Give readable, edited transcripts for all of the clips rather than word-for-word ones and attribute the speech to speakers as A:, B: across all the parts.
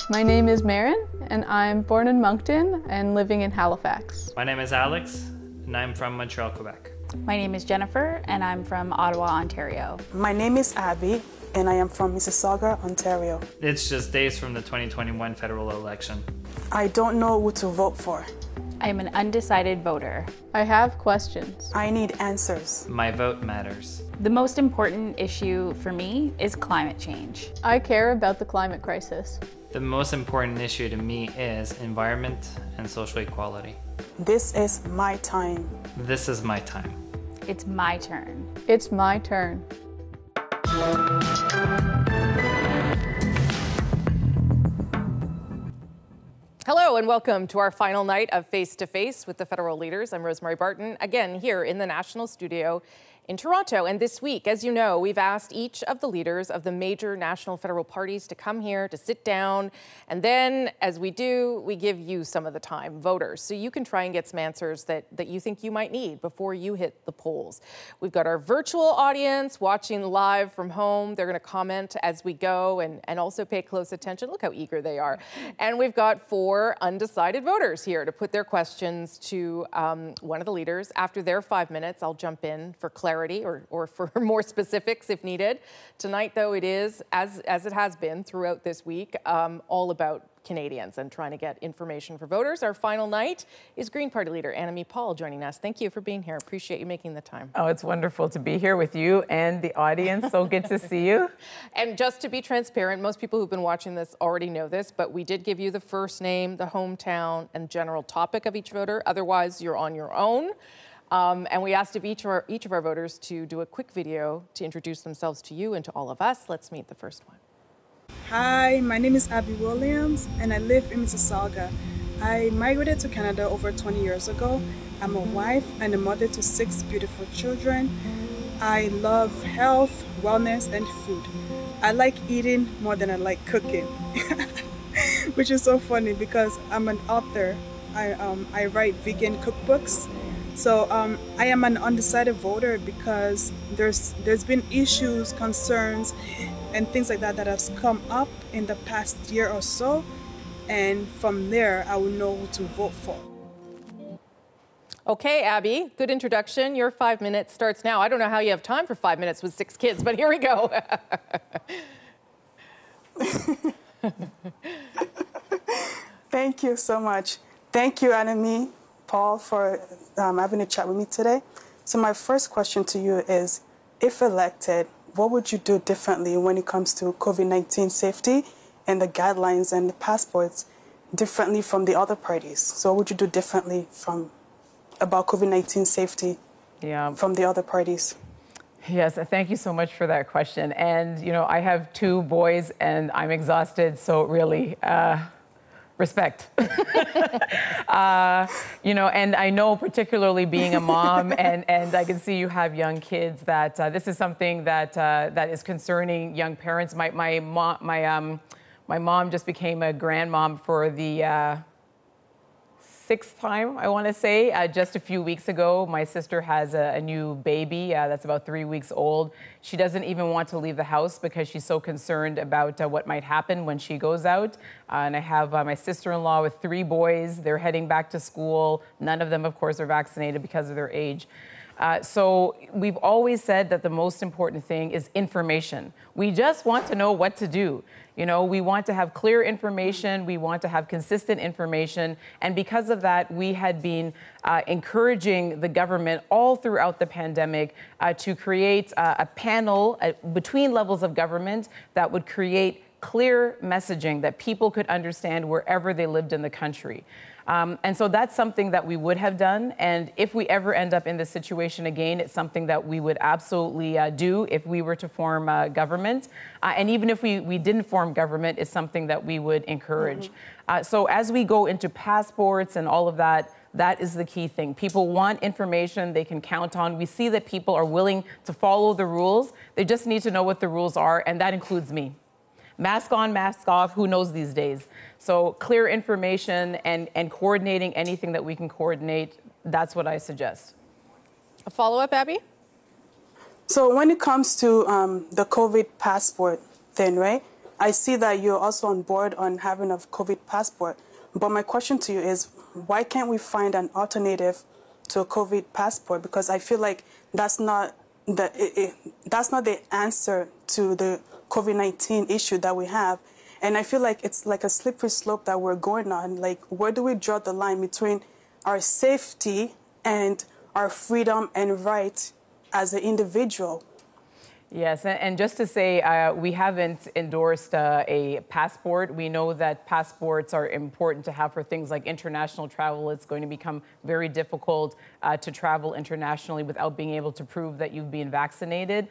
A: My name is Marin, and I'm born in Moncton and living in Halifax.
B: My name is Alex, and I'm from Montreal, Quebec.
C: My name is Jennifer, and I'm from Ottawa, Ontario.
D: My name is Abby, and I am from Mississauga, Ontario.
B: It's just days from the 2021 federal election.
D: I don't know who to vote for.
C: I am an undecided voter.
A: I have questions.
D: I need answers.
B: My vote matters.
C: The most important issue for me is climate change.
A: I care about the climate crisis.
B: The most important issue to me is environment and social equality.
D: This is my time.
B: This is my time.
C: It's my turn.
A: It's my turn.
E: Hello and welcome to our final night of Face to Face with the federal leaders. I'm Rosemary Barton, again here in the National Studio in Toronto. And this week, as you know, we've asked each of the leaders of the major national federal parties to come here, to sit down. And then, as we do, we give you some of the time, voters, so you can try and get some answers that you think you might need before you hit the polls. We've got our virtual audience watching live from home. They're going to comment as we go and also pay close attention. Look how eager they are. And we've got 4 undecided voters here to put their questions to one of the leaders. After their 5 minutes, I'll jump in for clarity or for more specifics if needed. Tonight, though, it is, as it has been throughout this week, all about Canadians and trying to get information for voters. Our final night is Green Party Leader Annamie Paul joining us. Thank you for being here. Appreciate you making the time.
F: Oh, it's wonderful to be here with you and the audience. So good to see you.
E: And just to be transparent, most people who've been watching this already know this, but we did give you the first name, the hometown, and general topic of each voter. Otherwise, you're on your own. And we asked of each of our voters to do a quick video to introduce themselves to you and to all of us. Let's meet the first one.
G: Hi, my name is Abby Williams and I live in Mississauga. I migrated to Canada over 20 years ago. I'm a wife and a mother to 6 beautiful children. I love health, wellness, and food. I like eating more than I like cooking, which is so funny because I'm an author. I write vegan cookbooks. So I am an undecided voter because there's been issues, concerns, and things like that have come up in the past year or so, and from there I will know who to vote for.
E: Okay, Abby, good introduction. Your 5 minutes starts now. I don't know how you have time for 5 minutes with 6 kids, but here we go.
D: Thank you so much. Thank you, Annamie Paul, for having a chat with me today. So my first question to you is, if elected, what would you do differently when it comes to COVID-19 safety and the guidelines and the passports differently from the other parties? So what would you do differently about COVID-19 safety from the other parties?
F: Yes, thank you so much for that question. And, you know, I have 2 boys and I'm exhausted, so really, respect. You know, and I know particularly being a mom, and I can see you have young kids, that this is something that is concerning young parents. My mom just became a grandmom for the 6th time, I want to say. Just a few weeks ago, my sister has a new baby that's about 3 weeks old. She doesn't even want to leave the house because she's so concerned about what might happen when she goes out. And I have my sister-in-law with 3 boys. They're heading back to school. None of them, of course, are vaccinated because of their age. So we've always said that the most important thing is information. We just want to know what to do. You know, we want to have clear information. We want to have consistent information. And because of that, we had been encouraging the government all throughout the pandemic to create a panel between levels of government that would create clear messaging that people could understand wherever they lived in the country. And so that's something that we would have done. And if we ever end up in this situation again, it's something that we would absolutely do if we were to form government. And even if we didn't form government, it's something that we would encourage. So as we go into passports and all of that, that is the key thing. People want information they can count on. We see that people are willing to follow the rules. They just need to know what the rules are, and that includes me. Mask on, mask off, who knows these days? So clear information and coordinating anything that we can coordinate, that's what I suggest.
E: A follow-up, Abby?
D: So when it comes to the COVID passport thing, right? I see that you're also on board on having a COVID passport. But my question to you is, why can't we find an alternative to a COVID passport? Because I feel like that's not the answer to the COVID-19 issue that we have. And I feel like it's like a slippery slope that we're going on. Like, where do we draw the line between our safety and our freedom and right as an individual?
F: Yes, and just to say, we haven't endorsed a passport. We know that passports are important to have for things like international travel. It's going to become very difficult to travel internationally without being able to prove that you've been vaccinated.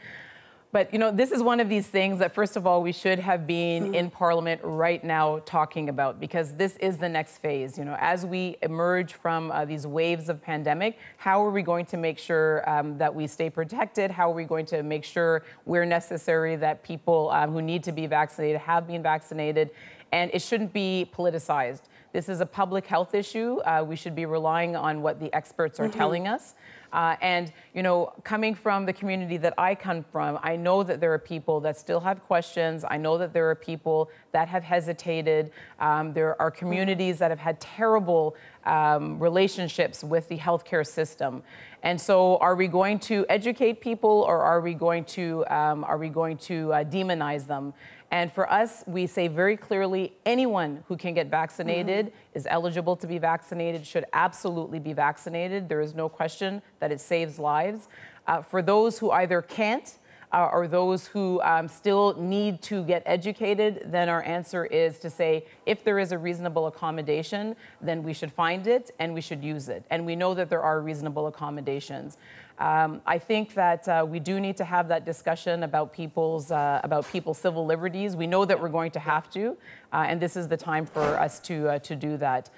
F: But, you know, this is one of these things that, first of all, we should have been in Parliament right now talking about, because this is the next phase. You know, as we emerge from these waves of pandemic, how are we going to make sure that we stay protected? How are we going to make sure where necessary that people who need to be vaccinated have been vaccinated? And it shouldn't be politicized. This is a public health issue. We should be relying on what the experts are telling us. And, you know, coming from the community that I come from, I know that there are people that still have questions. I know that there are people that have hesitated. There are communities that have had terrible relationships with the healthcare system. And so are we going to educate people, or are we going to demonize them? And for us, we say very clearly, anyone who can get vaccinated is eligible to be vaccinated, should absolutely be vaccinated. There is no question that it saves lives. For those who either can't or those who still need to get educated, then our answer is to say, if there is a reasonable accommodation, then we should find it and we should use it. And we know that there are reasonable accommodations. I think that we do need to have that discussion about people's civil liberties. We know that we're going to have to, and this is the time for us to do that.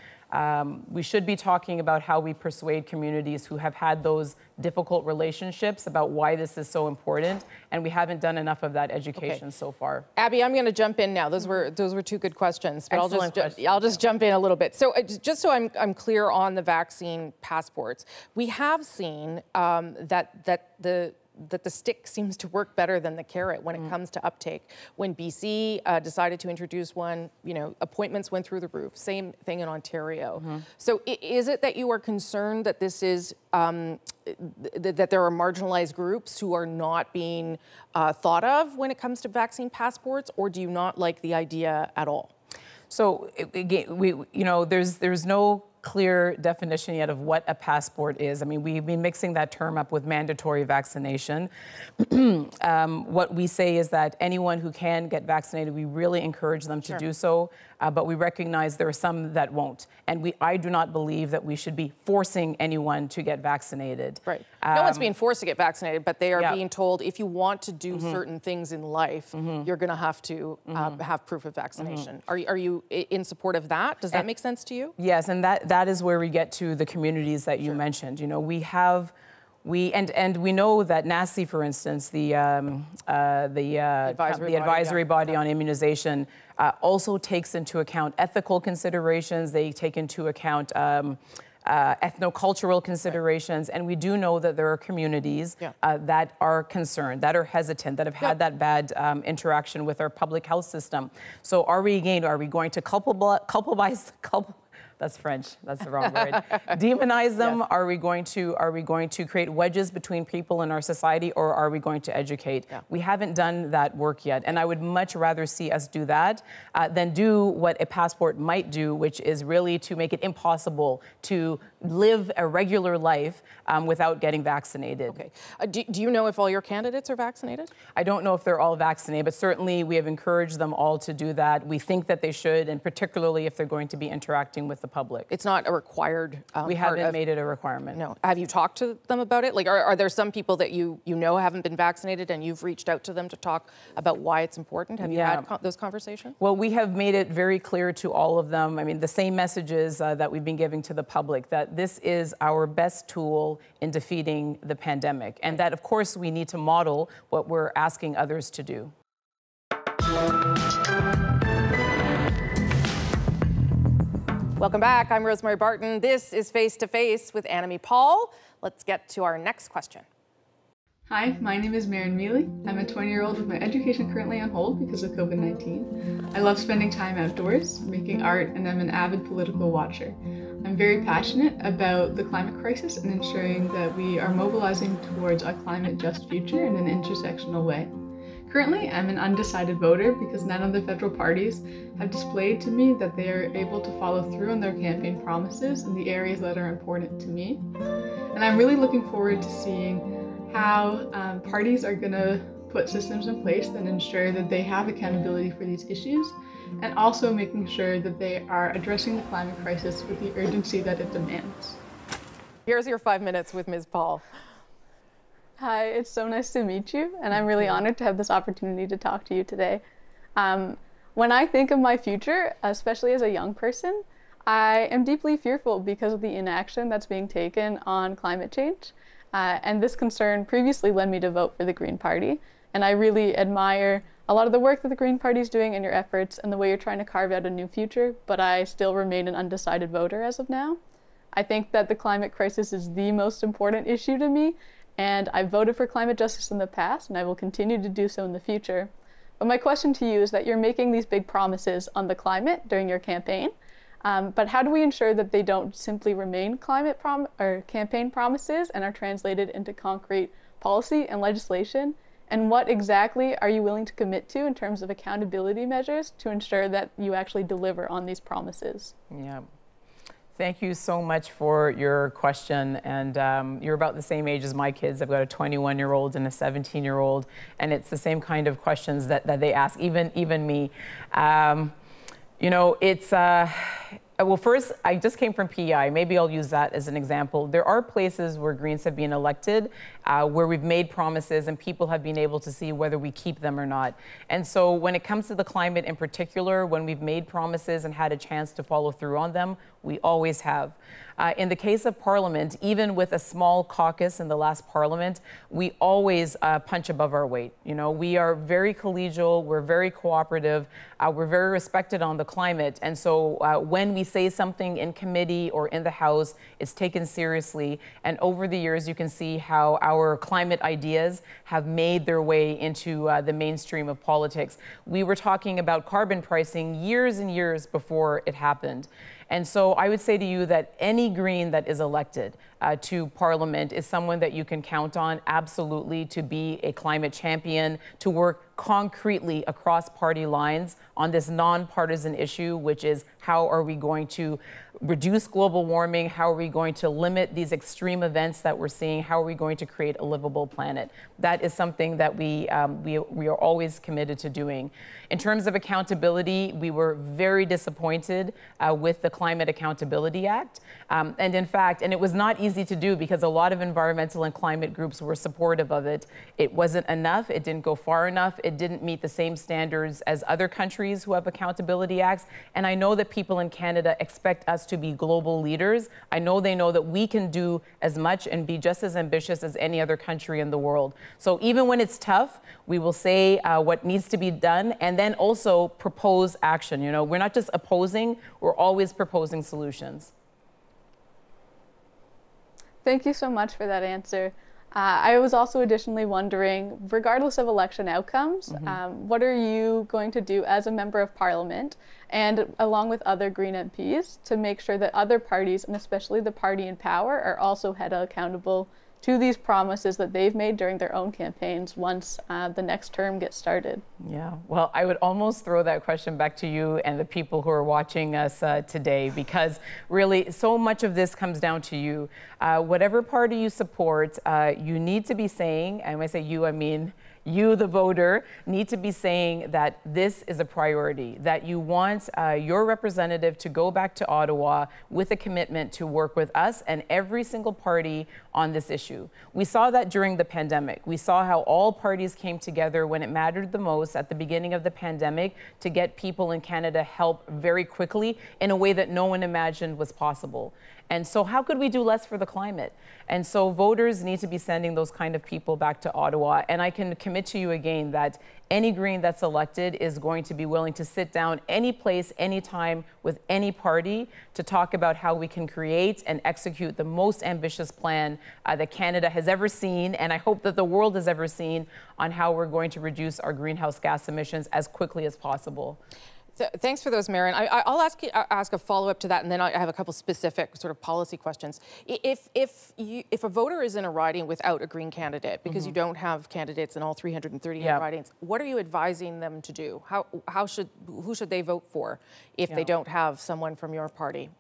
F: We should be talking about how we persuade communities who have had those difficult relationships about why this is so important, and we haven't done enough of that education so far.
E: Abby, I'm going to jump in now. Those were two good questions, but I'll just jump in a little bit. So just so I'm clear on the vaccine passports, we have seen that the stick seems to work better than the carrot when it comes to uptake. When BC decided to introduce one, you know, appointments went through the roof. Same thing in Ontario. So is it that you are concerned that this is, that there are marginalized groups who are not being thought of when it comes to vaccine passports, or do you not like the idea at all?
F: So again, there's no clear definition yet of what a passport is. I mean, we've been mixing that term up with mandatory vaccination. What we say is that anyone who can get vaccinated, we really encourage them to do so, but we recognize there are some that won't. And I do not believe that we should be forcing anyone to get vaccinated.
E: Right. No one's being forced to get vaccinated, but they are being told, if you want to do certain things in life, you're going to have to have proof of vaccination. Are you in support of that? Does that make sense to you?
F: Yes, and that is where we get to the communities that you mentioned. You know, we know that NACI, for instance, the advisory body on immunization, also takes into account ethical considerations. They take into account ethnocultural considerations, and we do know that there are communities that are concerned, that are hesitant, that have had that bad interaction with our public health system. So are we going to that's French. That's the wrong word. Demonize them? Are we going to create wedges between people in our society, or are we going to educate? We haven't done that work yet, and I would much rather see us do that than do what a passport might do, which is really to make it impossible to live a regular life without getting vaccinated.
E: Okay. Do you know if all your candidates are vaccinated?
F: I don't know if they're all vaccinated, but certainly we have encouraged them all to do that. We think that they should, and particularly if they're going to be interacting with the public.
E: It's not a required
F: we haven't made it a requirement.
E: No. Have you talked to them about it? Like, are there some people that you know haven't been vaccinated and you've reached out to them to talk about why it's important? Have you had those conversations?
F: Well, we have made it very clear to all of them. I mean, the same messages that we've been giving to the public, that this is our best tool in defeating the pandemic, and that, of course, we need to model what we're asking others to do.
E: Welcome back. I'm Rosemary Barton. This is Face to Face with Annamie Paul. Let's get to our next question.
A: Hi, my name is Maren Mealy. I'm a 20-year-old with my education currently on hold because of COVID-19. I love spending time outdoors, making art, and I'm an avid political watcher. I'm very passionate about the climate crisis and ensuring that we are mobilizing towards a climate-just future in an intersectional way. Currently, I'm an undecided voter because none of the federal parties have displayed to me that they are able to follow through on their campaign promises in the areas that are important to me. And I'm really looking forward to seeing how parties are going to put systems in place that ensure that they have accountability for these issues, and also making sure that they are addressing the climate crisis with the urgency that it demands.
E: Here's your 5 minutes with Ms. Paul.
A: Hi, it's so nice to meet you, and I'm really honored to have this opportunity to talk to you today. When I think of my future, especially as a young person, I am deeply fearful because of the inaction that's being taken on climate change. And this concern previously led me to vote for the Green Party. And I really admire a lot of the work that the Green Party is doing and your efforts and the way you're trying to carve out a new future, but I still remain an undecided voter as of now. I think that the climate crisis is the most important issue to me, and I've voted for climate justice in the past, and I will continue to do so in the future. But my question to you is that you're making these big promises on the climate during your campaign. But how do we ensure that they don't simply remain campaign promises and are translated into concrete policy and legislation? And what exactly are you willing to commit to in terms of accountability measures to ensure that you actually deliver on these promises?
F: Yeah. Thank you so much for your question. And you're about the same age as my kids. I've got a 21-year-old and a 17-year-old, and it's the same kind of questions that they ask, even me. You know, it's, well, first, I just came from PEI. Maybe I'll use that as an example. There are places where Greens have been elected, where we've made promises and people have been able to see whether we keep them or not. And so when it comes to the climate in particular, when we've made promises and had a chance to follow through on them, we always have. In the case of Parliament, even with a small caucus in the last Parliament, we always punch above our weight. You know, we are very collegial, we're very cooperative, we're very respected on the climate. And so when we say something in committee or in the House, it's taken seriously. And over the years, you can see how our climate ideas have made their way into the mainstream of politics. We were talking about carbon pricing years and years before it happened. And so I would say to you that any Green that is elected to Parliament is someone that you can count on absolutely to be a climate champion, to work concretely across party lines on this nonpartisan issue, which is how are we going to reduce global warming? How are we going to limit these extreme events that we're seeing? How are we going to create a livable planet? That is something that we are always committed to doing. In terms of accountability, we were very disappointed with the Climate Accountability Act. And in fact, and it was not easy to do because a lot of environmental and climate groups were supportive of it. It wasn't enough. It didn't go far enough. It didn't meet the same standards as other countries who have accountability acts. And I know that people in Canada expect us to be global leaders. I know they know that we can do as much and be just as ambitious as any other country in the world. So even when it's tough, we will say what needs to be done and then also propose action. You know, we're not just opposing, we're always proposing solutions.
A: Thank you so much for that answer. I was also additionally wondering, regardless of election outcomes, what are you going to do as a member of Parliament and along with other Green MPs to make sure that other parties, and especially the party in power, are also held accountable to these promises that they've made during their own campaigns once the next term gets started?
F: Yeah, well, I would almost throw that question back to you and the people who are watching us today, because really so much of this comes down to you. Whatever party you support, you need to be saying, and when I say you, I mean you, the voter, need to be saying that this is a priority, that you want your representative to go back to Ottawa with a commitment to work with us and every single party on this issue. We saw that during the pandemic. We saw how all parties came together when it mattered the most at the beginning of the pandemic to get people in Canada help very quickly in a way that no one imagined was possible. And so how could we do less for the climate? And so voters need to be sending those kind of people back to Ottawa. And I can commit to you again that any Green that's elected is going to be willing to sit down any place, anytime with any party to talk about how we can create and execute the most ambitious plan that Canada has ever seen, and I hope that the world has ever seen, on how we're going to reduce our greenhouse gas emissions as quickly as possible.
E: Thanks for those, Marin. I'll ask a follow-up to that, and then I have a couple specific sort of policy questions. If a voter is in a riding without a Green candidate, because you don't have candidates in all 338 ridings, what are you advising them to do? Who should they vote for if they don't have someone from your party?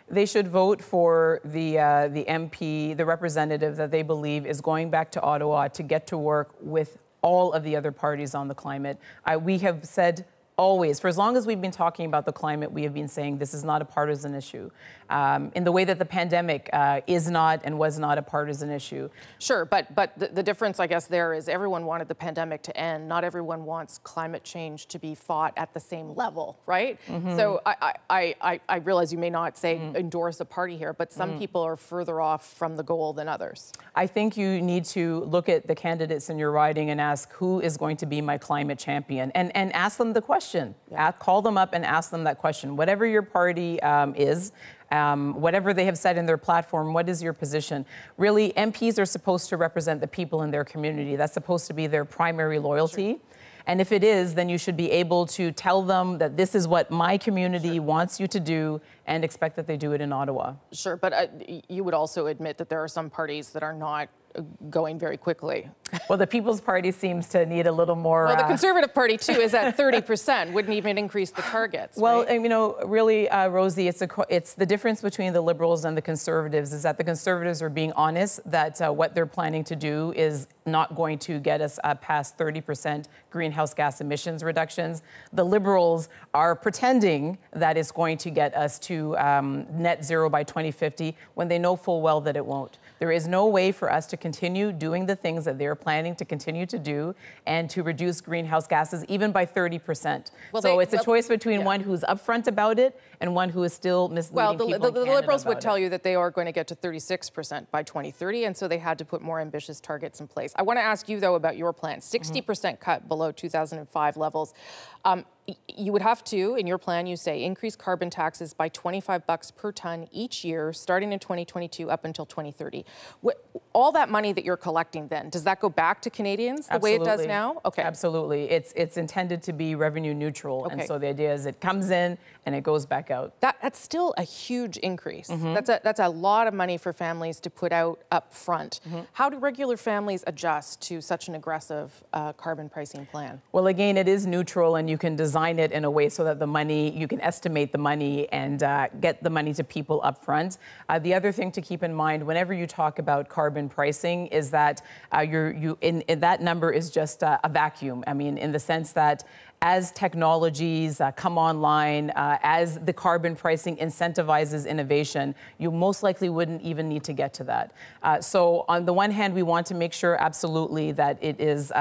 F: They should vote for the MP, the representative that they believe is going back to Ottawa to get to work with all of the other parties on the climate. We have said always, for as long as we've been talking about the climate, we have been saying this is not a partisan issue. In the way that the pandemic is not and was not a partisan issue.
E: Sure, but the difference, I guess, there is everyone wanted the pandemic to end. Not everyone wants climate change to be fought at the same level, right? So I realize you may not say endorse a party here, but some people are further off from the goal than others.
F: I think you need to look at the candidates in your riding and ask who is going to be my climate champion, and ask them the question. Call them up and ask them that question. Whatever your party is, whatever they have said in their platform, what is your position? Really, MPs are supposed to represent the people in their community. That's supposed to be their primary loyalty. Sure. And if it is, then you should be able to tell them that this is what my community wants you to do, and expect that they do it in Ottawa.
E: Sure, but you would also admit that there are some parties that are not going very quickly.
F: Well, the People's Party seems to need a little more...
E: Well, the Conservative Party, too, is at 30%, wouldn't even increase the targets.
F: Well,
E: right?
F: You know, really, Rosie, it's the difference between the Liberals and the Conservatives is that the Conservatives are being honest that what they're planning to do is not going to get us past 30% greenhouse gas emissions reductions. The Liberals are pretending that it's going to get us to net zero by 2050 when they know full well that it won't. There is no way for us to continue doing the things that they're planning to continue to do and to reduce greenhouse gases even by 30%. Well, so it's a choice between one who's upfront about it and one who is still misleading people in Canada.
E: The Liberals would tell you that they are going to get to 36% by 2030, and so they had to put more ambitious targets in place. I want to ask you, though, about your plan. 60% cut below 2005 levels. You would have to, in your plan, you say, increase carbon taxes by $25 per ton each year, starting in 2022 up until 2030. All that money that you're collecting then, does that go back to Canadians the way it does now? Okay.
F: Absolutely. It's intended to be revenue neutral. And so the idea is it comes in and it goes back out.
E: That's still a huge increase. That's a lot of money for families to put out up front. How do regular families adjust to such an aggressive carbon pricing plan?
F: Well, again, it is neutral, and you can design it in a way so that the money, you can estimate the money and get the money to people up front. The other thing to keep in mind whenever you talk about carbon pricing is that that number is just a vacuum. I mean, in the sense that as technologies come online, as the carbon pricing incentivizes innovation, you most likely wouldn't even need to get to that. So on the one hand, we want to make sure absolutely that it is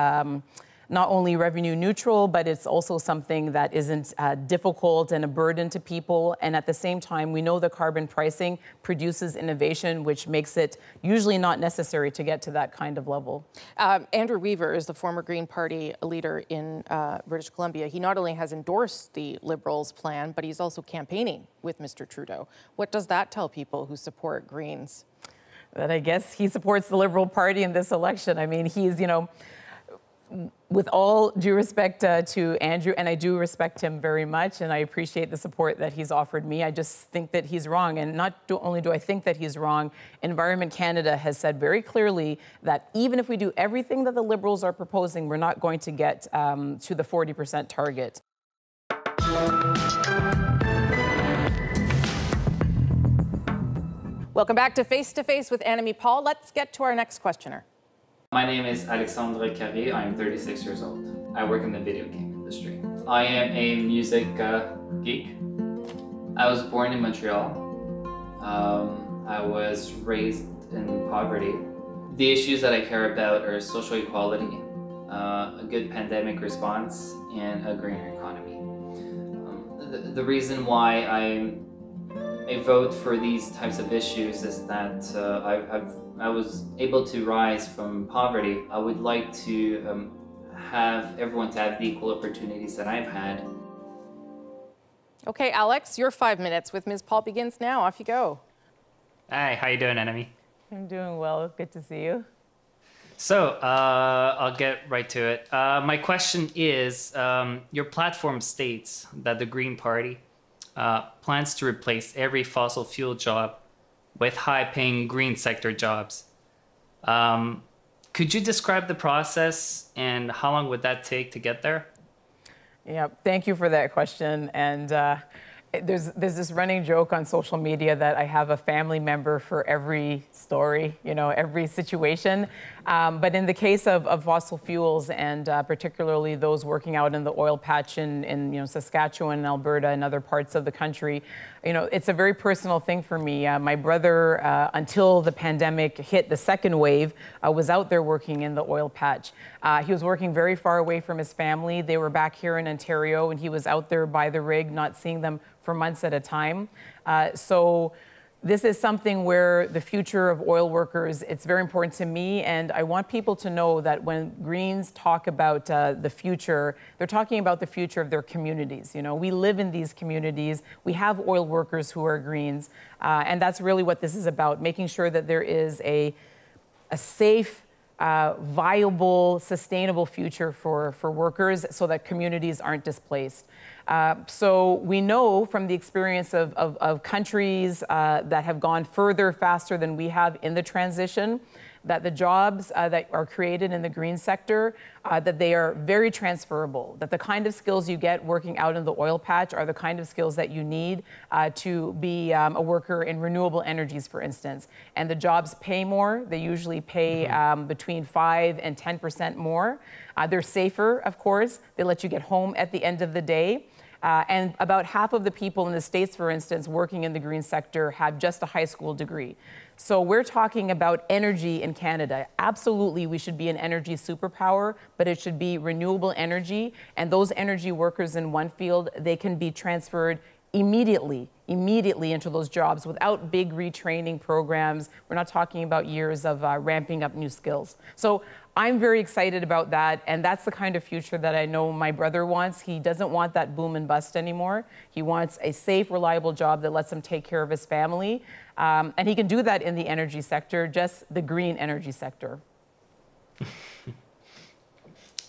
F: not only revenue neutral, but it's also something that isn't difficult and a burden to people. And at the same time, we know the carbon pricing produces innovation, which makes it usually not necessary to get to that kind of level.
E: Andrew Weaver is the former Green Party leader in British Columbia. He not only has endorsed the Liberals' plan, but he's also campaigning with Mr. Trudeau. What does that tell people who support Greens?
F: That I guess he supports the Liberal Party in this election. I mean, he's, you know, with all due respect to Andrew, and I do respect him very much, and I appreciate the support that he's offered me, I just think that he's wrong. And not only do I think that he's wrong, Environment Canada has said very clearly that even if we do everything that the Liberals are proposing, we're not going to get to the 40% target.
E: Welcome back to Face with Annamie Paul. Let's get to our next questioner.
B: My name is Alexandre Carré. I am 36 years old. I work in the video game industry. I am a music geek. I was born in Montreal. I was raised in poverty. The issues that I care about are social equality, a good pandemic response, and a greener economy. The reason why I vote for these types of issues is that I was able to rise from poverty. I would like to have everyone to have the equal opportunities that I've had.
E: Okay, Alex, your 5 minutes with Ms. Paul begins now. Off you go.
B: Hi, how you doing, Annamie?
F: I'm doing well. Good to see you.
B: So I'll get right to it. My question is, your platform states that the Green Party plans to replace every fossil fuel job with high-paying green sector jobs. Could you describe the process and how long would that take to get there?
F: Yeah, thank you for that question. And there's this running joke on social media that I have a family member for every story, you know, every situation. But in the case of fossil fuels, and particularly those working out in the oil patch in you know, Saskatchewan and Alberta and other parts of the country, you know, it's a very personal thing for me. My brother, until the pandemic hit the second wave, was out there working in the oil patch. He was working very far away from his family. They were back here in Ontario, and he was out there by the rig, not seeing them for months at a time. So this is something where the future of oil workers, it's very important to me, and I want people to know that when Greens talk about the future, they're talking about the future of their communities. You know, we live in these communities. We have oil workers who are Greens, and that's really what this is about, making sure that there is a safe, viable, sustainable future for workers so that communities aren't displaced. So we know from the experience of countries that have gone further, faster than we have in the transition, that the jobs that are created in the green sector, that they are very transferable, that the kind of skills you get working out in the oil patch are the kind of skills that you need to be a worker in renewable energies, for instance. And the jobs pay more. They usually pay between 5 and 10% more. They're safer, of course. They let you get home at the end of the day. And about half of the people in the States, for instance, working in the green sector have just a high school degree. So we're talking about energy in Canada. Absolutely, we should be an energy superpower, but it should be renewable energy. And those energy workers in one field, they can be transferred immediately into those jobs without big retraining programs. We're not talking about years of ramping up new skills. So I'm very excited about that, and that's the kind of future that I know my brother wants. He doesn't want that boom and bust anymore. He wants a safe, reliable job that lets him take care of his family, and he can do that in the energy sector, just the green energy sector.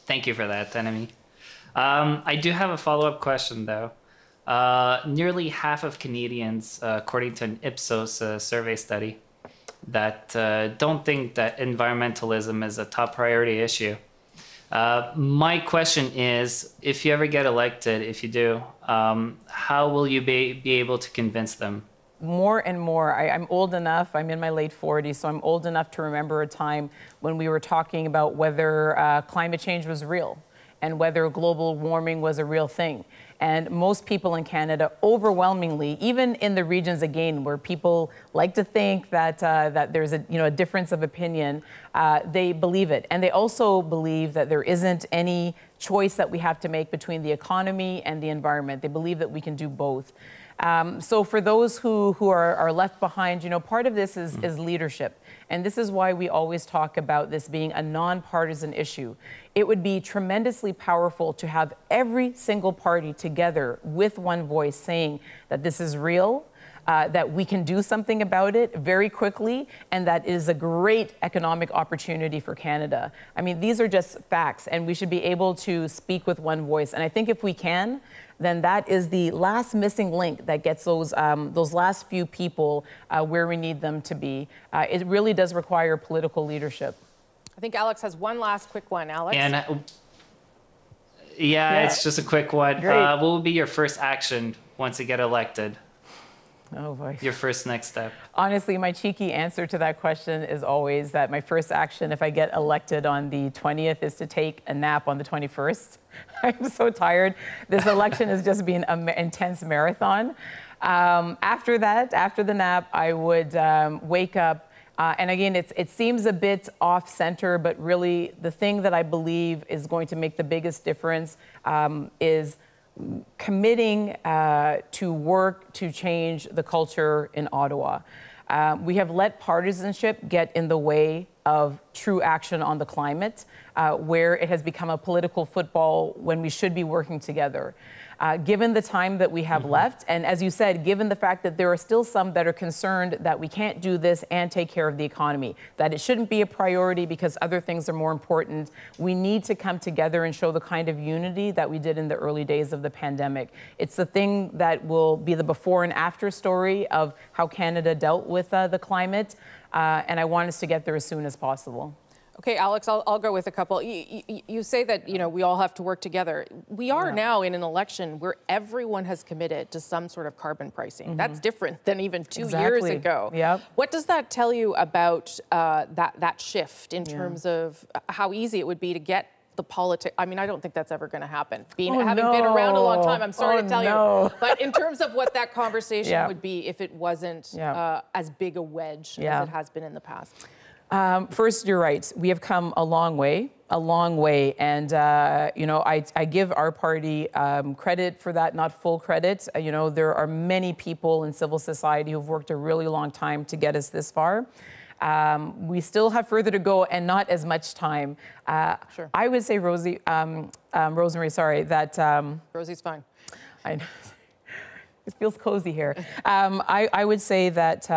B: Thank you for that, Annamie. I do have a follow-up question, though. Nearly half of Canadians, according to an Ipsos survey study, that don't think that environmentalism is a top priority issue. My question is, if you ever get elected, if you do, how will you be able to convince them?
F: More and more. I'm old enough, I'm in my late 40s, so I'm old enough to remember a time when we were talking about whether climate change was real and whether global warming was a real thing. And most people in Canada, overwhelmingly, even in the regions, again, where people like to think that that there's a difference of opinion, they believe it. And they also believe that there isn't any choice that we have to make between the economy and the environment. They believe that we can do both. So for those who are left behind, you know, part of this is leadership. And this is why we always talk about this being a nonpartisan issue. It would be tremendously powerful to have every single party together with one voice saying that this is real, that we can do something about it very quickly, and that is a great economic opportunity for Canada. I mean, these are just facts, and we should be able to speak with one voice. And I think if we can, then that is the last missing link that gets those last few people where we need them to be. It really does require political leadership.
E: I think Alex has one last quick one. Alex?
B: And yeah, it's just a quick one. What will be your first action once you get elected?
F: Oh boy.
B: Your first next step.
F: Honestly, my cheeky answer to that question is always that my first action, if I get elected on the 20th, is to take a nap on the 21st. I'm so tired. This election has just been an intense marathon. After that, after the nap, I would wake up. And again, it seems a bit off-center, but really the thing that I believe is going to make the biggest difference is committing to work to change the culture in Ottawa. We have let partisanship get in the way of true action on the climate, where it has become a political football when we should be working together. Given the time that we have left, and as you said, given the fact that there are still some that are concerned that we can't do this and take care of the economy, that it shouldn't be a priority because other things are more important, we need to come together and show the kind of unity that we did in the early days of the pandemic. It's the thing that will be the before and after story of how Canada dealt with the climate, and I want us to get there as soon as possible.
E: Okay, Alex, I'll go with a couple. You say that, you know, we all have to work together. We are now in an election where everyone has committed to some sort of carbon pricing. That's different than even 2 years ago.
F: Yep.
E: What does that tell you about that shift in terms of how easy it would be to get the politics? I mean, I don't think that's ever going to happen. Having been around a long time, I'm sorry to tell you. But in terms of what that conversation would be if it wasn't as big a wedge as it has been in the past.
F: First, you're right. We have come a long way. And, you know, I give our party credit for that, not full credit. You know, there are many people in civil society who've worked a really long time to get us this far. We still have further to go and not as much time.
E: Sure.
F: I would say, Rosemary, sorry, that...
E: Rosie's fine.
F: I know. It feels cozy here. I would say that...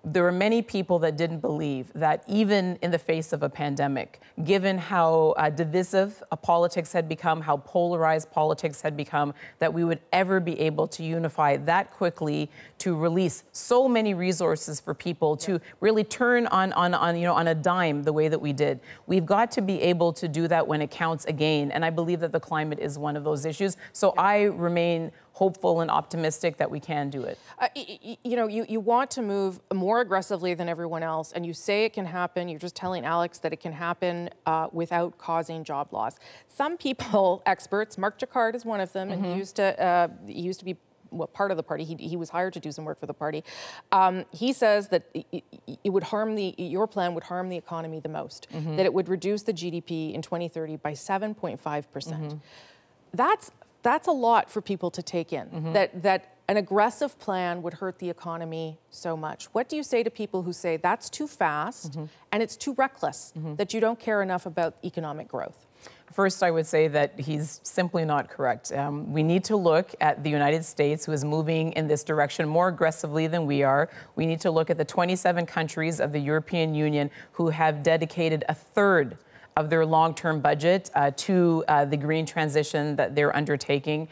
F: there were many people that didn't believe that even in the face of a pandemic, given how divisive politics had become, how polarized politics had become, that we would ever be able to unify that quickly to release so many resources for people to really turn on a dime the way that we did. We've got to be able to do that when it counts again. And I believe that the climate is one of those issues. So I remain hopeful and optimistic that we can do it.
E: You know, you want to move more aggressively than everyone else, and you say it can happen. You're just telling Alex that it can happen without causing job loss. Some people, experts, Mark Jacquard is one of them, and he used to be part of the party. He was hired to do some work for the party. He says that it would harm your plan would harm the economy the most, that it would reduce the GDP in 2030 by 7.5%. That's a lot for people to take in, that an aggressive plan would hurt the economy so much. What do you say to people who say that's too fast and it's too reckless, that you don't care enough about economic growth?
F: First, I would say that he's simply not correct. We need to look at the United States, who is moving in this direction more aggressively than we are. We need to look at the 27 countries of the European Union who have dedicated a third of their long-term budget to the green transition that they're undertaking.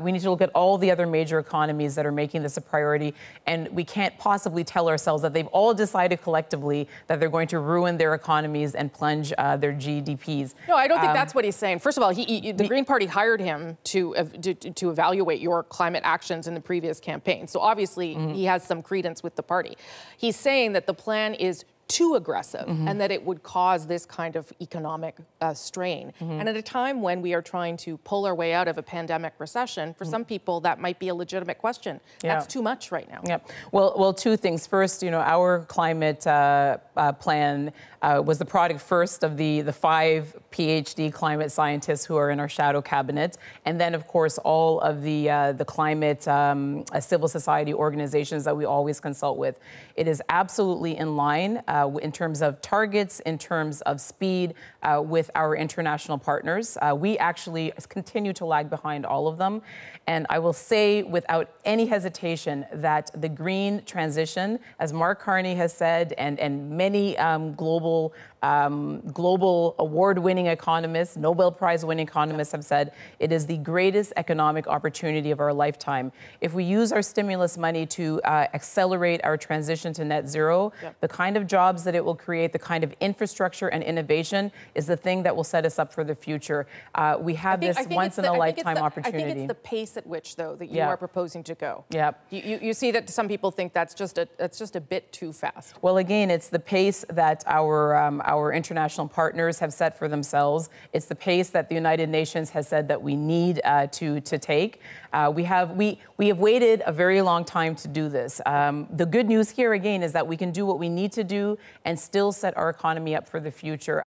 F: We need to look at all the other major economies that are making this a priority, and we can't possibly tell ourselves that they've all decided collectively that they're going to ruin their economies and plunge their GDPs.
E: No, I don't think that's what he's saying. First of all, the Green Party hired him to evaluate your climate actions in the previous campaign, so obviously he has some credence with the party. He's saying that the plan is too aggressive and that it would cause this kind of economic strain. And at a time when we are trying to pull our way out of a pandemic recession, for some people that might be a legitimate question. That's too much right now.
F: Yeah. Well, two things. First, you know, our climate plan was the product first of the 5 PhD climate scientists who are in our shadow cabinet, and then of course all of the climate civil society organizations that we always consult with. It is absolutely in line in terms of targets, in terms of speed with our international partners. We actually continue to lag behind all of them. And I will say without any hesitation that the green transition, as Mark Carney has said, and many global award-winning economists, Nobel Prize-winning economists have said, it is the greatest economic opportunity of our lifetime. If we use our stimulus money to accelerate our transition to net zero, the kind of jobs that it will create, the kind of infrastructure and innovation is the thing that will set us up for the future. We have this once-in-a-lifetime opportunity.
E: I think it's the pace at which, though, that you are proposing to go.
F: Yep.
E: You see that some people think that's just a bit too fast.
F: Well, again, it's the pace that our international partners have set for themselves. It's the pace that the United Nations has said that we need to take. We have waited a very long time to do this. The good news here, again, is that we can do what we need to do and still set our economy up for the future.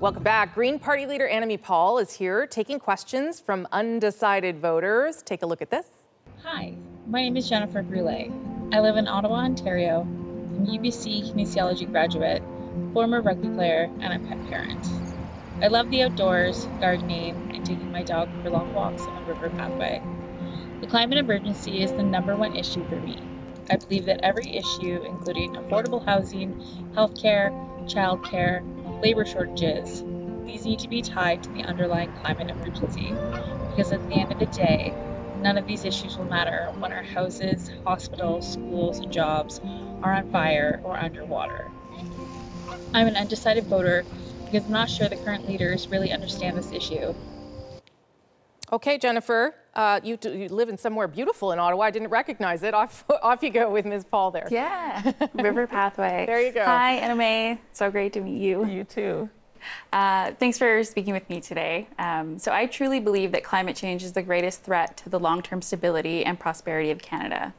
E: Welcome back. Green Party Leader Annamie Paul is here taking questions from undecided voters. Take a look at this.
H: Hi, my name is Jennifer Brulé. I live in Ottawa, Ontario. I'm a UBC kinesiology graduate former rugby player, and a pet parent. I love the outdoors, gardening, and taking my dog for long walks on the river pathway. The climate emergency is the #1 issue for me. I believe that every issue, including affordable housing, healthcare, childcare, labor shortages, these need to be tied to the underlying climate emergency, because at the end of the day, none of these issues will matter when our houses, hospitals, schools, and jobs are on fire or underwater. I'm an undecided voter because I'm not sure the current leaders really understand this issue.
E: Okay, Jennifer, you live in somewhere beautiful in Ottawa. I didn't recognize it. Off you go with Ms. Paul there.
C: Yeah, River Pathway.
E: There you go.
C: Hi, Annamie. So great to meet you.
F: You too.
C: Thanks for speaking with me today. So I truly believe that climate change is the greatest threat to the long-term stability and prosperity of Canada.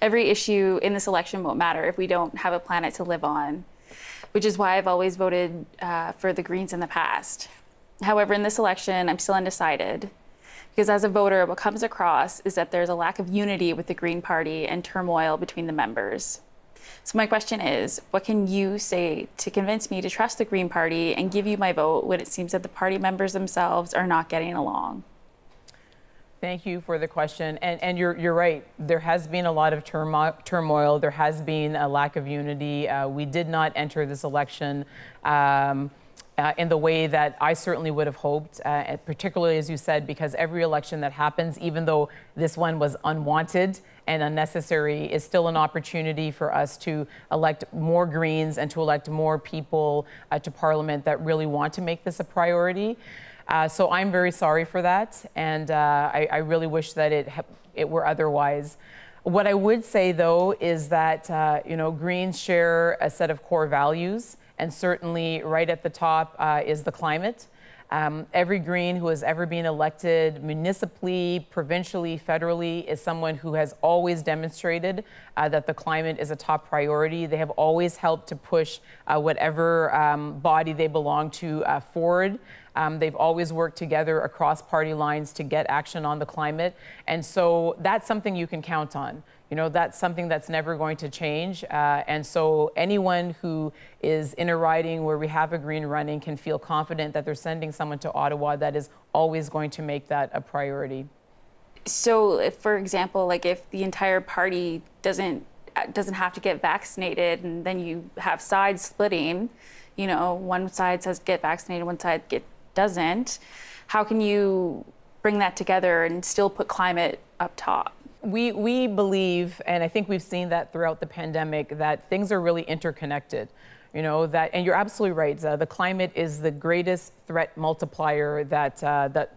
C: Every issue in this election won't matter if we don't have a planet to live on, which is why I've always voted for the Greens in the past. However, in this election, I'm still undecided, because as a voter, what comes across is that there's a lack of unity with the Green Party and turmoil between the members. So my question is, what can you say to convince me to trust the Green Party and give you my vote when it seems that the party members themselves are not getting along?
F: Thank you for the question. And you're right. There has been a lot of turmoil. There has been a lack of unity. We did not enter this election in the way that I certainly would have hoped, particularly, as you said, because every election that happens, even though this one was unwanted and unnecessary, is still an opportunity for us to elect more Greens and to elect more people to Parliament that really want to make this a priority. So I'm very sorry for that, and I really wish that it were otherwise. What I would say, though, is that Greens share a set of core values, and certainly right at the top is the climate. Every Green who has ever been elected municipally, provincially, federally is someone who has always demonstrated that the climate is a top priority. They have always helped to push whatever body they belong to forward. They've always worked together across party lines to get action on the climate. And so that's something you can count on. That's something that's never going to change. And so anyone who is in a riding where we have a Green running can feel confident that they're sending someone to Ottawa that is always going to make that a priority.
C: So, if, for example, like if the entire party doesn't have to get vaccinated, and then you have sides splitting, one side says get vaccinated, one side doesn't, how can you bring that together and still put climate up top?
F: We believe, and I think we've seen that throughout the pandemic, that things are really interconnected. And you're absolutely right. The climate is the greatest threat multiplier that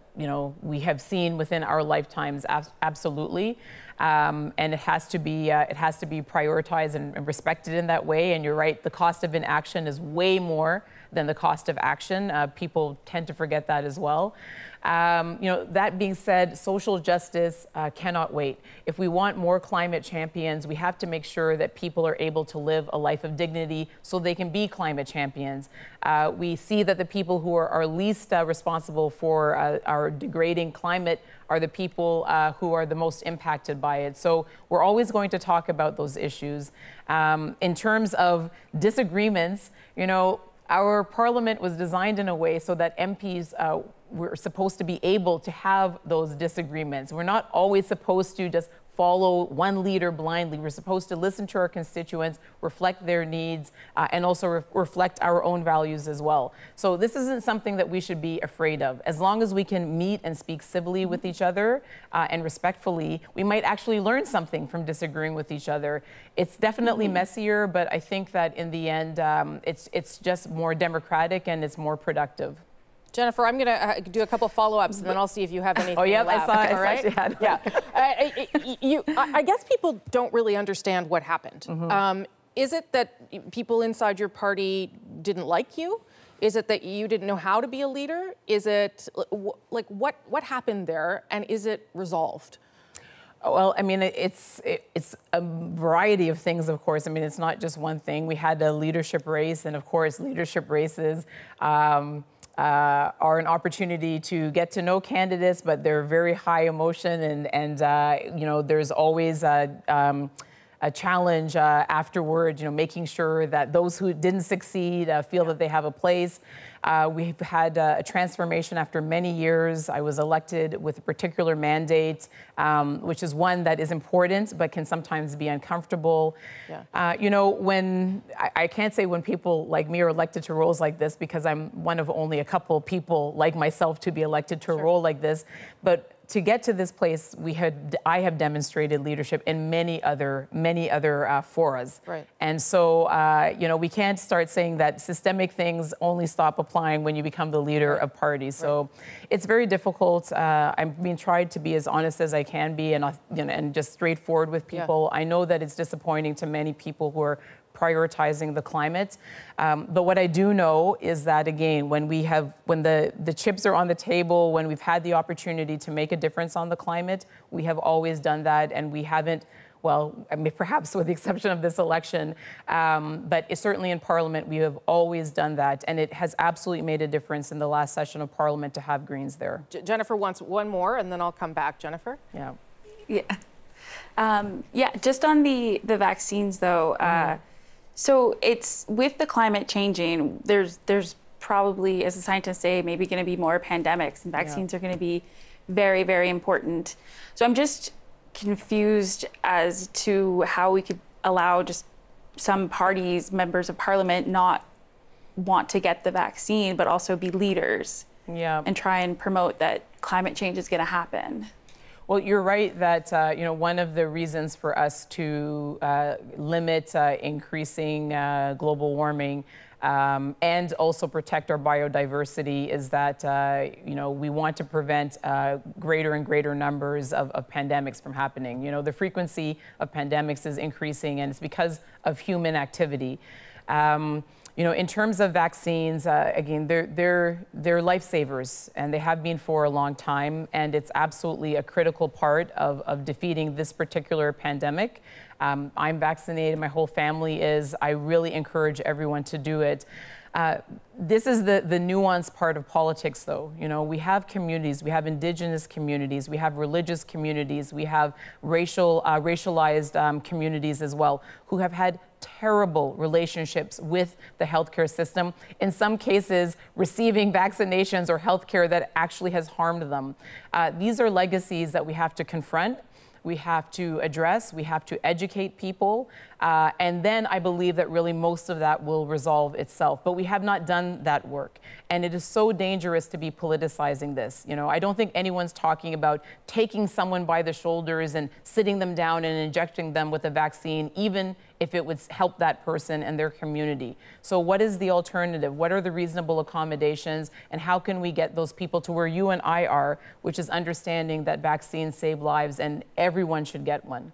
F: we have seen within our lifetimes. Absolutely. And it has to be prioritized and respected in that way. And you're right, the cost of inaction is way more than the cost of action. People tend to forget that as well. That being said, social justice cannot wait. If we want more climate champions, we have to make sure that people are able to live a life of dignity so they can be climate champions. We see that the people who are least responsible for our degrading climate are the people who are the most impacted by it. So we're always going to talk about those issues. In terms of disagreements, our parliament was designed in a way so that MPs were supposed to be able to have those disagreements. We're not always supposed to just follow one leader blindly. We're supposed to listen to our constituents, reflect their needs, and also reflect our own values as well. So this isn't something that we should be afraid of. As long as we can meet and speak civilly with each other and respectfully, we might actually learn something from disagreeing with each other. It's definitely messier, but I think that in the end, it's just more democratic and it's more productive.
E: Jennifer, I'm going to do a couple follow-ups, and then I'll see if you have anything left.
F: I saw. All right?
E: Yeah. I guess people don't really understand what happened. Is it that people inside your party didn't like you? Is it that you didn't know how to be a leader? Is it like what happened there, and is it resolved?
F: Well, I mean, it's a variety of things, of course. I mean, it's not just one thing. We had a leadership race, and of course, leadership races are an opportunity to get to know candidates, but they're very high emotion, and there's always challenge afterward, making sure that those who didn't succeed feel that they have a place. We've had a transformation after many years. I was elected with a particular mandate, which is one that is important, but can sometimes be uncomfortable. When I can't say when people like me are elected to roles like this, because I'm one of only a couple people like myself to be elected to a role like this, but to get to this place, I have demonstrated leadership in many other forums.
E: Right.
F: And so, we can't start saying that systemic things only stop applying when you become the leader of parties. So it's very difficult. I'm being tried to be as honest as I can be and just straightforward with people. I know that it's disappointing to many people who are prioritizing the climate. But what I do know is that, again, when the chips are on the table, when we've had the opportunity to make a difference on the climate, we have always done that, and we haven't, perhaps with the exception of this election, but certainly in Parliament, we have always done that, and it has absolutely made a difference in the last session of Parliament to have Greens there.
E: Jennifer wants one more, and then I'll come back. Jennifer?
C: Just on the vaccines, though, so it's with the climate changing, there's probably, as the scientists say, maybe going to be more pandemics, and vaccines are going to be very, very important. So I'm just confused as to how we could allow just some parties, members of Parliament, not want to get the vaccine, but also be leaders and try and promote that climate change is going to happen.
F: Well, you're right that one of the reasons for us to limit increasing global warming and also protect our biodiversity is that we want to prevent greater and greater numbers of pandemics from happening. The frequency of pandemics is increasing, and it's because of human activity. In terms of vaccines, again, they're lifesavers, and they have been for a long time, and it's absolutely a critical part of defeating this particular pandemic. I'm vaccinated, my whole family is. I really encourage everyone to do it. This is the nuanced part of politics, though. We have communities, we have Indigenous communities, we have religious communities, we have racialized communities as well, who have had terrible relationships with the healthcare system. In some cases, receiving vaccinations or healthcare that actually has harmed them. These are legacies that we have to confront. We have to address, we have to educate people, and then I believe that really most of that will resolve itself. But we have not done that work, and it is so dangerous to be politicizing this. I don't think anyone's talking about taking someone by the shoulders and sitting them down and injecting them with a vaccine, even if it would help that person and their community. So what is the alternative? What are the reasonable accommodations? And how can we get those people to where you and I are, which is understanding that vaccines save lives and everyone should get one?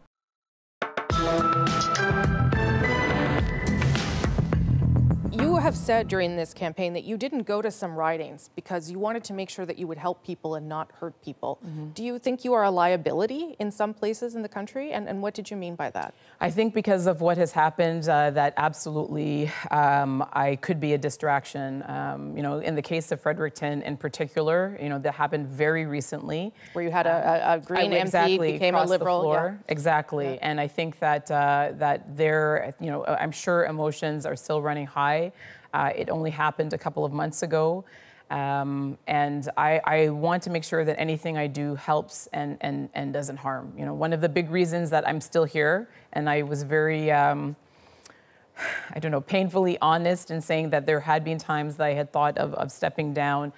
E: You have said during this campaign that you didn't go to some ridings because you wanted to make sure that you would help people and not hurt people. Do you think you are a liability in some places in the country? And what did you mean by that?
F: I think because of what has happened, that absolutely I could be a distraction. In the case of Fredericton in particular, that happened very recently.
E: Where you had a Green MP became a Liberal.
F: Exactly. And I think that I'm sure emotions are still running high. It only happened a couple of months ago. And I want to make sure that anything I do helps and doesn't harm. One of the big reasons that I'm still here, and I was very, painfully honest in saying that there had been times that I had thought of stepping down.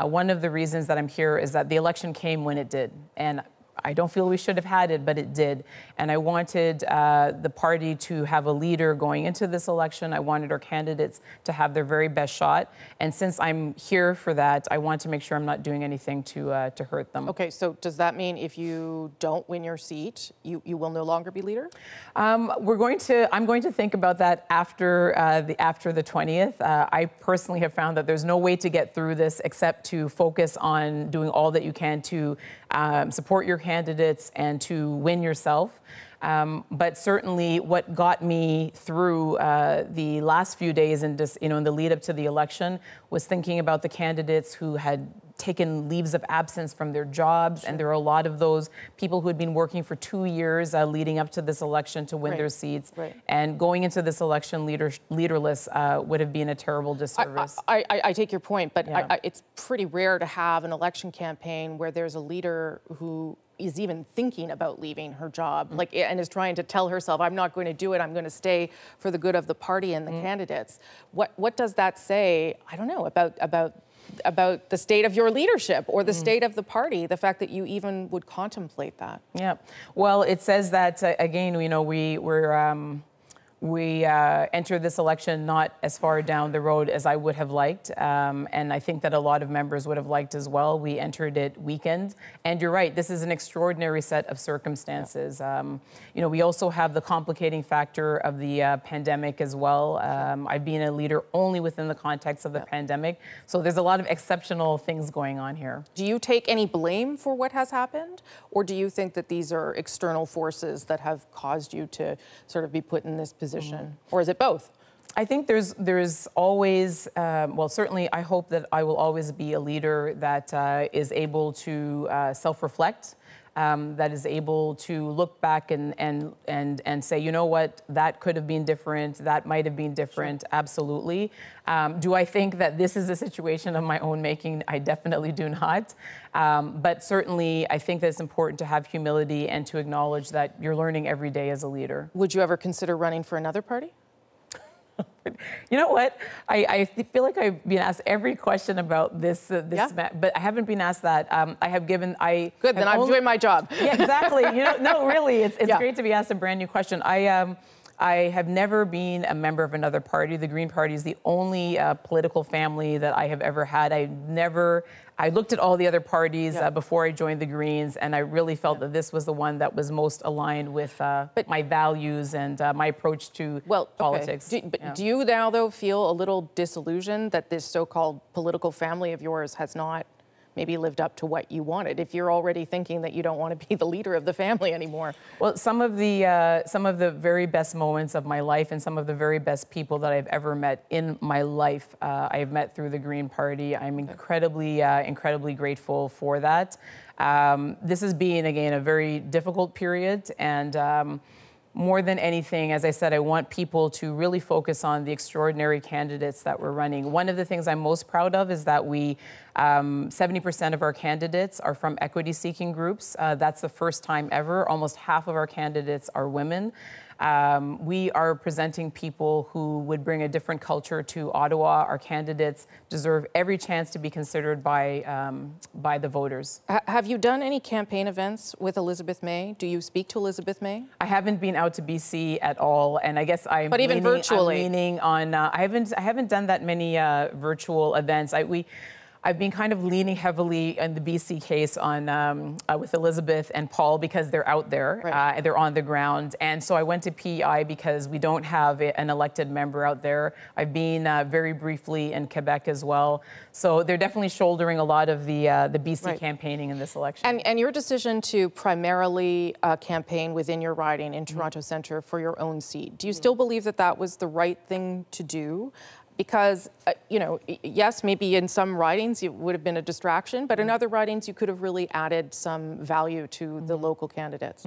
F: One of the reasons that I'm here is that the election came when it did. And I don't feel we should have had it, but it did. And I wanted the party to have a leader going into this election. I wanted our candidates to have their very best shot. And since I'm here for that, I want to make sure I'm not doing anything to hurt them.
E: Okay, so does that mean if you don't win your seat, you will no longer be leader?
F: I'm going to think about that after the 20th. I personally have found that there's no way to get through this except to focus on doing all that you can to support your candidates and to win yourself. But certainly what got me through the last few days in the lead up to the election was thinking about the candidates who had taken leaves of absence from their jobs, and there are a lot of those people who had been working for 2 years leading up to this election to win their seats. And going into this election leaderless would have been a terrible disservice.
E: I take your point, but it's pretty rare to have an election campaign where there's a leader who is even thinking about leaving her job, and is trying to tell herself, I'm not going to do it, I'm going to stay for the good of the party and the candidates. What does that say, I don't know, about the state of your leadership or the state of the party, the fact that you even would contemplate that?
F: Yeah, well, it says that, again, you know, we entered this election not as far down the road as I would have liked, and I think that a lot of members would have liked as well. We entered it weakened, and you're right, this is an extraordinary set of circumstances. You know, we also have the complicating factor of the pandemic as well. I've been a leader only within the context of the pandemic, so there's a lot of exceptional things going on here.
E: Do you take any blame for what has happened, or do you think that these are external forces that have caused you to sort of be put in this position? Or is it both?
F: I think there's always, well, certainly I hope that I will always be a leader that is able to self-reflect, that is able to look back and say, you know what, that could have been different, that might have been different, absolutely. Do I think that this is a situation of my own making? I definitely do not. But certainly I think that it's important to have humility and to acknowledge that you're learning every day as a leader.
E: Would you ever consider running for another party?
F: You know what? I feel like I've been asked every question about this, but I haven't been asked that. I have given,
E: Good, then I'm doing my job.
F: Yeah, exactly. You know, no, really, it's great to be asked a brand new question. I have never been a member of another party. The Green Party is the only political family that I have ever had. I looked at all the other parties before I joined the Greens, and I really felt that this was the one that was most aligned with my values and my approach to politics.
E: Okay. Do you now, though, feel a little disillusioned that this so-called political family of yours has not maybe lived up to what you wanted, if you're already thinking that you don't want to be the leader of the family anymore?
F: Well, some of the very best moments of my life and some of the very best people that I've ever met in my life, I have met through the Green Party. I'm incredibly grateful for that. This has been, again, a very difficult period, and more than anything, as I said, I want people to really focus on the extraordinary candidates that we're running. One of the things I'm most proud of is that 70% of our candidates are from equity-seeking groups. That's the first time ever. Almost half of our candidates are women. We are presenting people who would bring a different culture to Ottawa. Our candidates deserve every chance to be considered by the voters.
E: Have you done any campaign events with Elizabeth May? Do you speak to Elizabeth May?
F: I haven't been out to BC at all, and I guess I'm
E: even virtually.
F: I'm leaning on. I haven't done that many virtual events. I've been kind of leaning heavily in the BC case on with Elizabeth and Paul because they're out there, they're on the ground. And so I went to PEI because we don't have an elected member out there. I've been very briefly in Quebec as well. So they're definitely shouldering a lot of the BC campaigning in this election.
E: And your decision to primarily campaign within your riding in Toronto Centre for your own seat, do you still believe that that was the right thing to do? Because, you know, yes, maybe in some ridings it would have been a distraction, but in other ridings you could have really added some value to the local candidates.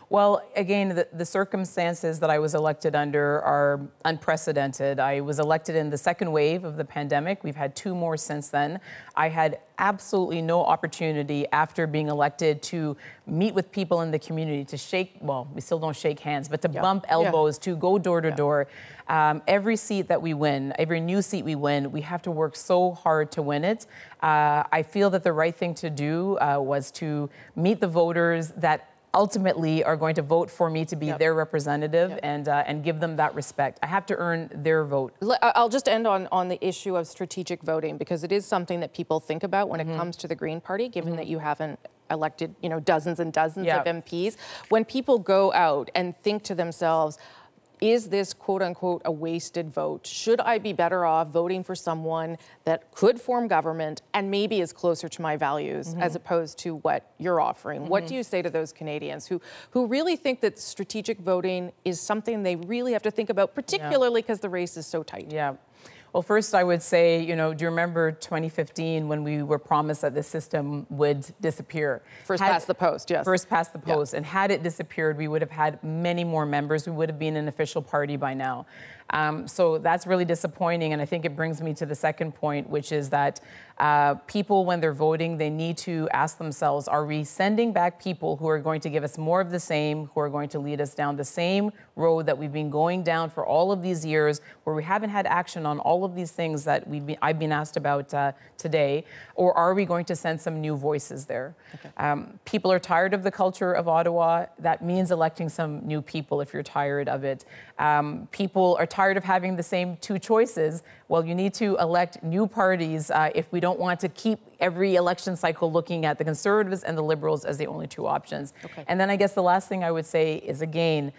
F: Well, again, the circumstances that I was elected under are unprecedented. I was elected in the second wave of the pandemic. We've had 2 more since then. I had absolutely no opportunity after being elected to meet with people in the community, to shake, well, we still don't shake hands, but to bump elbows, to go door to door. Every seat that we win, every new seat we win, we have to work so hard to win it. I feel that the right thing to do was to meet the voters that ultimately are going to vote for me to be their representative and give them that respect. I have to earn their vote.
E: I'll just end on the issue of strategic voting, because it is something that people think about when it comes to the Green Party, given that you haven't elected, you know, dozens and dozens of MPs. When people go out and think to themselves, is this quote unquote a wasted vote? Should I be better off voting for someone that could form government and maybe is closer to my values as opposed to what you're offering? What do you say to those Canadians who really think that strategic voting is something they really have to think about, particularly because the race is so tight?
F: Yeah. Well, first I would say, you know, do you remember 2015 when we were promised that the system would disappear?
E: First past the post, yes.
F: First past the post. And had it disappeared, we would have had many more members. We would have been an official party by now. So that's really disappointing. And I think it brings me to the second point, which is that people, when they're voting, they need to ask themselves, are we sending back people who are going to give us more of the same, who are going to lead us down the same road that we've been going down for all of these years, where we haven't had action on all of these things that I've been asked about today, or are we going to send some new voices there? Okay. People are tired of the culture of Ottawa. That means electing some new people if you're tired of it. People are tired of having the same two choices. Well, you need to elect new parties if we don't want to keep every election cycle looking at the Conservatives and the Liberals as the only two options. Okay. And then I guess the last thing I would say is, again,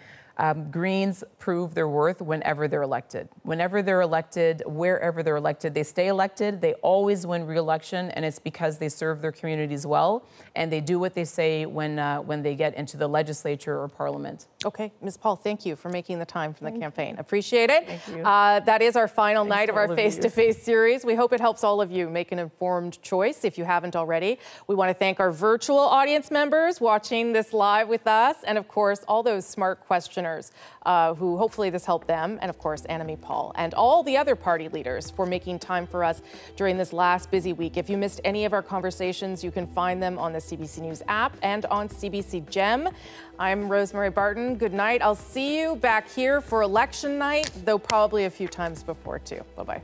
F: Greens prove their worth whenever they're elected. Whenever they're elected, wherever they're elected, they stay elected. They always win re-election, and it's because they serve their communities well, and they do what they say when they get into the legislature or parliament.
E: Okay, Ms. Paul, thank you for making the time from the campaign. Appreciate it.
F: Thank you.
E: That is our final night of our face-to-face series. We hope it helps all of you make an informed choice if you haven't already. We want to thank our virtual audience members watching this live with us, and of course, all those smart questioners who hopefully this helped them, and of course, Annamie Paul, and all the other party leaders for making time for us during this last busy week. If you missed any of our conversations, you can find them on the CBC News app and on CBC Gem. I'm Rosemary Barton. Good night. I'll see you back here for election night, though probably a few times before too. Bye-bye.